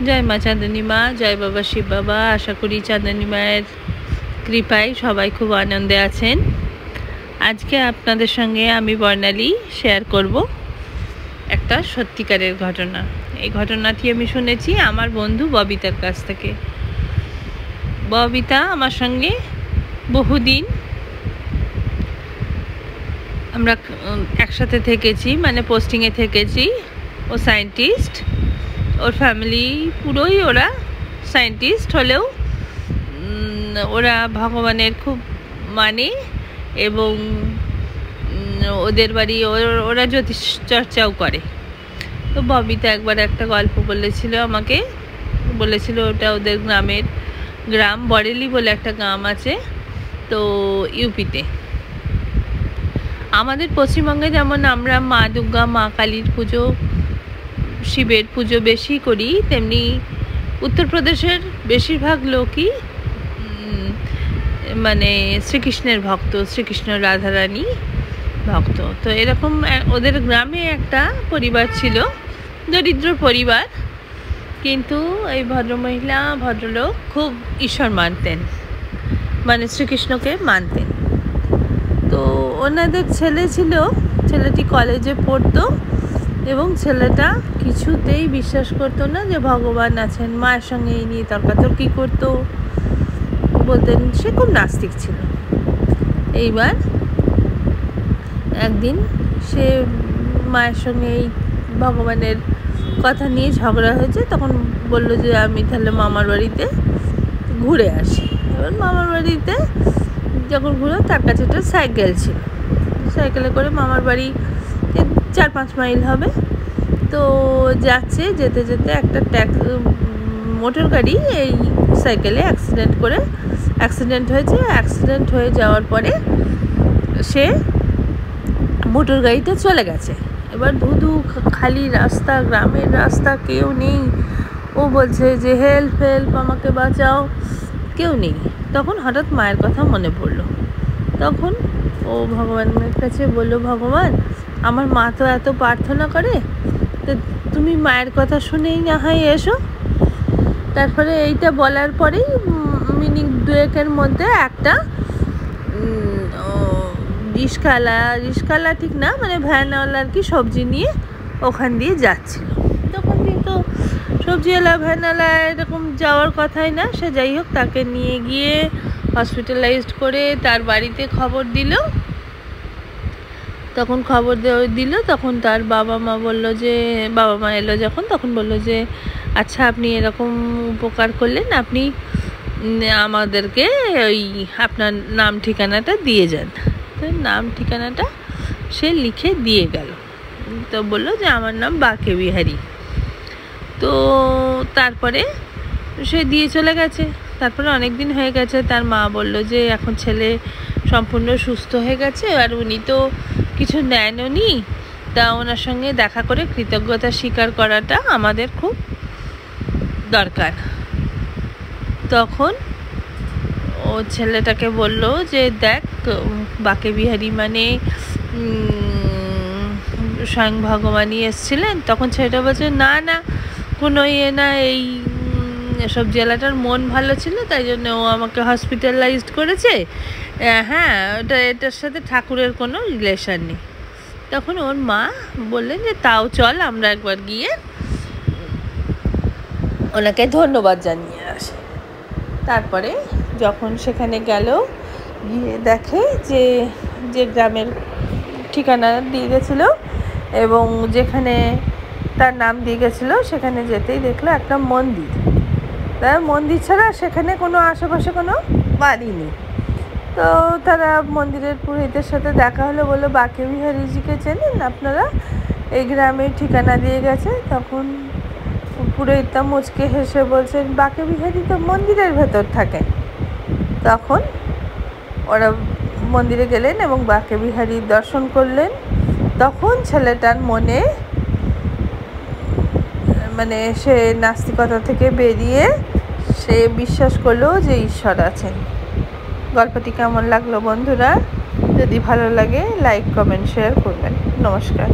জয় মা চাঁদনী মা, জয় বাবা শিব বাবা। আশা করি চাঁদনী মায়ের কৃপায় সবাই খুব আনন্দে আছেন। আজকে আপনাদের সঙ্গে আমি বর্ণালী শেয়ার করব একটা সত্যিকারের ঘটনা। এই ঘটনাটি আমি শুনেছি আমার বন্ধু ববিতার কাছ থেকে। ববিতা আমার সঙ্গে বহুদিন আমরা একসাথে থেকেছি, মানে পোস্টিংয়ে থেকেছি। ও সায়েন্টিস্ট, ওর ফ্যামিলি পুরোই ওরা সায়েন্টিস্ট হলেও ওরা ভগবানের খুব মানে, এবং ওদের বাড়ি ওরা জ্যোতিষ চর্চাও করে। তো ববিতা একবার একটা গল্প বলেছিল আমাকে, বলেছিল ওটা ওদের গ্রাম বরেলি বলে একটা গ্রাম আছে, তো ইউপিতে। আমাদের পশ্চিমবঙ্গে যেমন আমরা মা দুর্গা, মা কালীর পুজো, শিবের পুজো বেশি করি, তেমনি উত্তরপ্রদেশের বেশিরভাগ লোকই মানে শ্রীকৃষ্ণের ভক্ত, শ্রীকৃষ্ণ রাধারানী ভক্ত। তো এরকম ওদের গ্রামে একটা পরিবার ছিল, দরিদ্র পরিবার, কিন্তু এই ভদ্রমহিলা ভদ্রলোক খুব ঈশ্বর মানতেন, মানে শ্রীকৃষ্ণকে মানতেন। তো ওনাদের ছেলে ছিল, ছেলেটি কলেজে পড়তো এবং ছেলেটা কিছুতেই বিশ্বাস করতো না যে ভগবান আছেন। মায়ের সঙ্গে এই নিয়ে তর্কাতর্কি করতো, বলতেন সে খুব নাস্তিক ছিল। এইবার একদিন সে মায়ের সঙ্গে এই ভগবানের কথা নিয়ে ঝগড়া হয়েছে, তখন বললো যে আমি তাহলে মামার বাড়িতে ঘুরে আসি। এবার মামার বাড়িতে যখন ঘুরে, তার কাছে একটা সাইকেল ছিল, সাইকেলে করে মামার বাড়ি 4-5 মাইল হবে। তো যাচ্ছে, যেতে যেতে একটা মোটর গাড়ি এই সাইকেলে অ্যাক্সিডেন্ট হয়েছে। অ্যাক্সিডেন্ট হয়ে যাওয়ার পরে সে মোটর গাড়িটা চলে গেছে। এবার ধুধু খালি রাস্তা, গ্রামের রাস্তা, কেউ নেই। ও বলছে যে হেল্প হেল্প, আমাকে বাঁচাও, কেউ নেই। তখন হঠাৎ মায়ের কথা মনে পড়লো। তখন ও ভগবানের কাছে বললো, ভগবান, আমার মা তো এত প্রার্থনা করে, তো তুমি মায়ের কথা শুনেই না হয় এসো। তারপরে এইটা বলার পরেই মিনিট 2-এর মধ্যে একটা রিস্কালা ঠিক না, মানে ভ্যানওয়ালা আর কি, সবজি নিয়ে ওখান দিয়ে যাচ্ছিল। তখন কিন্তু সবজিওয়ালা ভ্যানওয়ালা এরকম যাওয়ার কথাই না। সে যাই হোক, তাকে নিয়ে গিয়ে হসপিটালাইজড করে তার বাড়িতে খবর দিল। তখন তখন তার বাবা মা এলো যখন, তখন বললো যে আচ্ছা, আপনি এরকম উপকার করলেন, আপনি আমাদেরকে ওই আপনার নাম ঠিকানাটা দিয়ে যান। তো নাম ঠিকানাটা সে লিখে দিয়ে গেল। তো বললো যে আমার নাম বাকে বিহারী। তো তারপরে সে দিয়ে চলে গেছে। তারপরে অনেক দিন হয়ে গেছে, তার মা বলল যে এখন ছেলে সম্পূর্ণ সুস্থ হয়ে গেছে, আর উনি তো কিছু নেননি, তা ওনার সঙ্গে দেখা করে কৃতজ্ঞতা স্বীকার করাটা আমাদের খুব দরকার। তখন ও ছেলেটাকে বলল যে দেখ, বাকে বিহারী মানে স্বয়ং ভগবানই এসেছিলেন। তখন ছেলেটা বলছে না না, কোনো না, এই সবজিওয়ালাটার মন ভালো ছিল, তাই জন্য ও আমাকে হসপিটালাইজড করেছে। হ্যাঁ, এটার সাথে ঠাকুরের কোনো রিলেশন নেই। তখন ওর মা বললেন যে তাও চল, আমরা একবার গিয়ে ওনাকে ধন্যবাদ জানিয়ে আসে। তারপরে যখন সেখানে গেল, গিয়ে দেখে যে গ্রামের ঠিকানা দিয়ে গেছিলো এবং যেখানে তার নাম দিয়ে গেছিলো, সেখানে যেতেই দেখলো একটা মন্দির। তার মন্দির ছাড়া সেখানে কোনো আশেপাশে কোনো বাড়ি নেই। তো তারা মন্দিরের পুরোহিতের সাথে দেখা হলো, বললো বাকে বিহারীজিকে চেনেন আপনারা, এই গ্রামের ঠিকানা দিয়ে গেছে। তখন পুরোহিতটা মুচকে হেসে বলছেন, বাকে বিহারী তো মন্দিরের ভেতর থাকে। তখন ওরা মন্দিরে গেলেন এবং বাকে বিহারীর দর্শন করলেন। তখন ছেলেটার মনে, মানে সে নাস্তিকতা থেকে বেরিয়ে সে বিশ্বাস করলো যে ঈশ্বর আছেন। গল্পটি কেমন লাগলো বন্ধুরা? যদি ভালো লাগে লাইক, কমেন্ট, শেয়ার করবেন। নমস্কার।